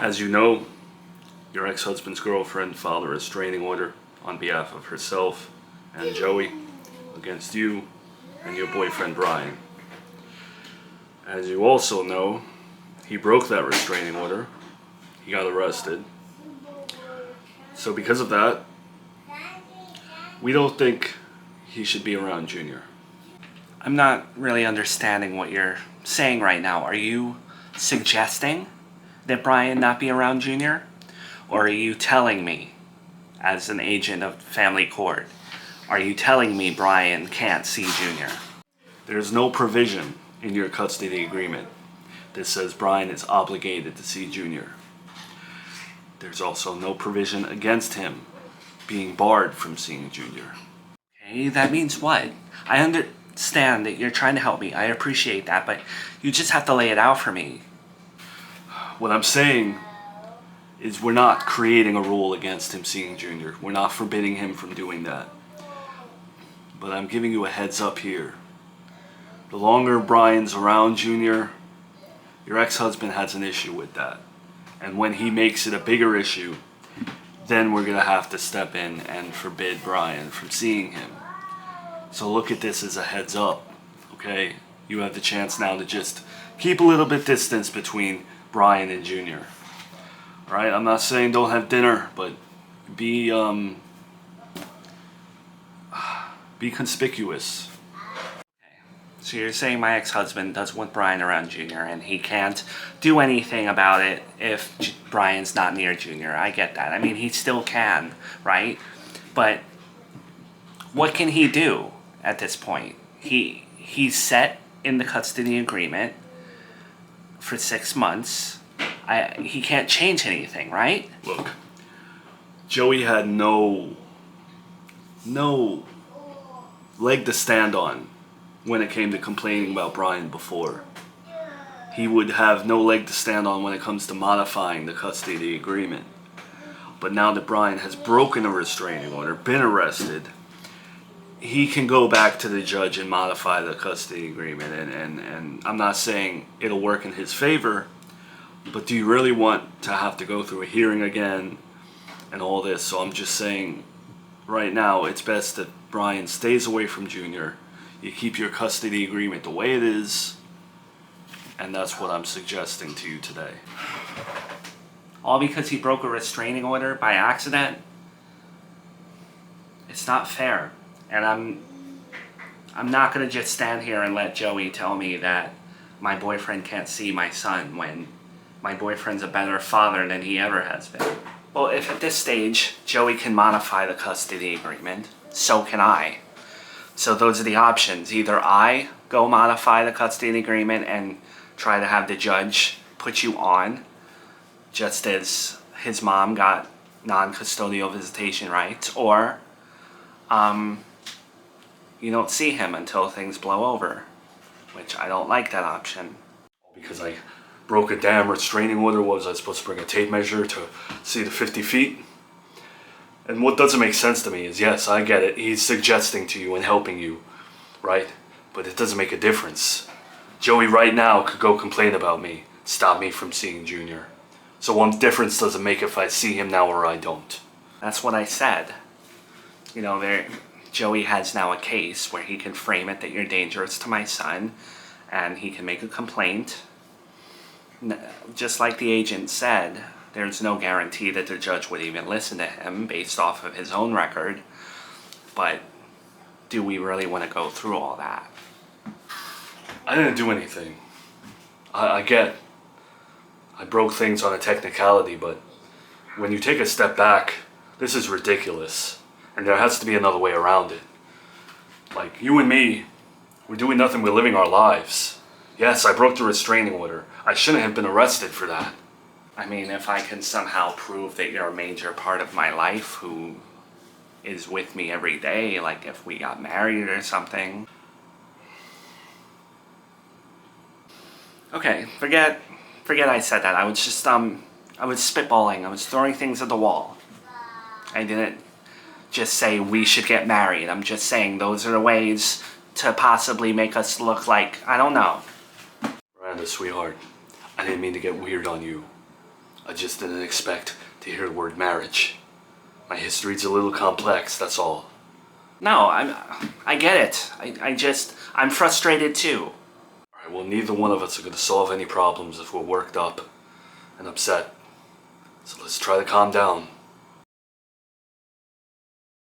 As you know, your ex-husband's girlfriend filed a restraining order on behalf of herself and Joey against you and your boyfriend Brian. As you also know, he broke that restraining order. He got arrested. So because of that, we don't think he should be around Junior. I'm not really understanding what you're saying right now. Are you suggesting that Brian not be around Junior? Or are you telling me, as an agent of family court, are you telling me Brian can't see Junior? There's no provision in your custody agreement that says Brian is obligated to see Junior. There's also no provision against him being barred from seeing Junior. Okay, that means what? I understand that you're trying to help me. I appreciate that, but you just have to lay it out for me. What I'm saying is we're not creating a rule against him seeing Junior. We're not forbidding him from doing that. But I'm giving you a heads up here. The longer Brian's around Junior, your ex-husband has an issue with that. And when he makes it a bigger issue, then we're going to have to step in and forbid Brian from seeing him. So look at this as a heads up, okay? You have the chance now to just keep a little bit distance between Brian and Junior. Alright, I'm not saying don't have dinner, but be conspicuous. So you're saying my ex-husband doesn't want Brian around Junior and he can't do anything about it if Brian's not near Junior. I get that. I mean, he still can, right? What can he do at this point? He's set in the custody agreement for 6 months. He can't change anything, right? Look, Joey had no leg to stand on when it came to complaining about Brian before. He would have no leg to stand on when it comes to modifying the custody agreement. But now that Brian has broken a restraining order, been arrested, he can go back to the judge and modify the custody agreement. And I'm not saying it'll work in his favor, but do you really want to have to go through a hearing again and all this? So I'm just saying right now it's best that Brian stays away from Junior. You keep your custody agreement the way it is, and that's what I'm suggesting to you today. All because he broke a restraining order by accident? It's not fair. And I'm not going to just stand here and let Joey tell me that my boyfriend can't see my son when my boyfriend's a better father than he ever has been. Well, if at this stage Joey can modify the custody agreement, so can I. So those are the options. Either I go modify the custody agreement and try to have the judge put you on, just as his mom got non-custodial visitation rights, or you don't see him until things blow over, which I don't like that option. Because I broke a damn restraining order, was I supposed to bring a tape measure to see the 50 feet? And what doesn't make sense to me is, yes, I get it, he's suggesting to you and helping you, right? But it doesn't make a difference. Joey right now could go complain about me, stop me from seeing Junior. So what difference does it make if I see him now or I don't? That's what I said. You know, Joey has now a case where he can frame it that you're dangerous to my son, and he can make a complaint. Just like the agent said, there's no guarantee that the judge would even listen to him based off of his own record. But do we really want to go through all that? I didn't do anything. I broke things on a technicality, but when you take a step back, this is ridiculous. And there has to be another way around it. Like, you and me, we're doing nothing, we're living our lives. Yes, I broke the restraining order. I shouldn't have been arrested for that. I mean, if I can somehow prove that you're a major part of my life who is with me every day, like if we got married or something. Okay, forget I said that. I was just, I was spitballing. I was throwing things at the wall. I didn't just say we should get married. I'm just saying those are the ways to possibly make us look like, I don't know. Miranda, sweetheart, I didn't mean to get weird on you. I just didn't expect to hear the word marriage. My history's a little complex, that's all. No, I get it. I'm frustrated too. Alright, well, neither one of us are gonna solve any problems if we're worked up and upset. So let's try to calm down.